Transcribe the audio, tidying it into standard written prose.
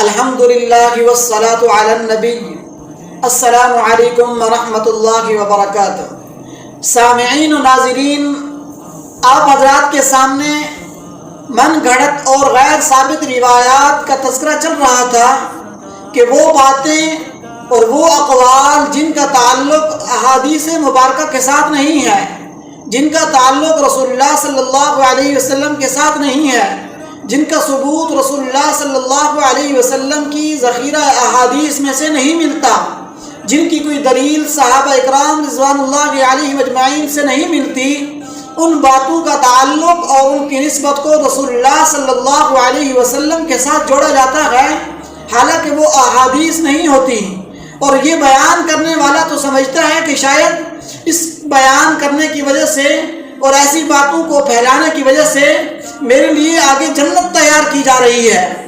الحمدللہ والصلاة علی النبی۔ السلام علیکم ورحمۃ اللہ وبرکاتہ۔ سامعین و ناظرین، آپ حضرات کے سامنے من گھڑت اور غیر ثابت روایات کا تذکرہ چل رہا تھا کہ وہ باتیں اور وہ اقوال جن کا تعلق احادیث مبارکہ کے ساتھ نہیں ہے، جن کا تعلق رسول اللہ صلی اللہ علیہ وسلم کے ساتھ نہیں ہے، جن کا ثبوت رسول اللہ صلی اللہ علیہ وسلم کی ذخیرہ احادیث میں سے نہیں ملتا، جن کی کوئی دلیل صحابہ اکرام رضوان اللہ علیہم اجمعین سے نہیں ملتی، ان باتوں کا تعلق اور ان کی نسبت کو رسول اللہ صلی اللہ علیہ وسلم کے ساتھ جوڑا جاتا ہے، حالانکہ وہ احادیث نہیں ہوتی۔ اور یہ بیان کرنے والا تو سمجھتا ہے کہ شاید اس بیان کرنے کی وجہ سے اور ایسی باتوں کو پھیلانے کی وجہ سے میرے لیے آگے جنت تیار کی جا رہی ہے،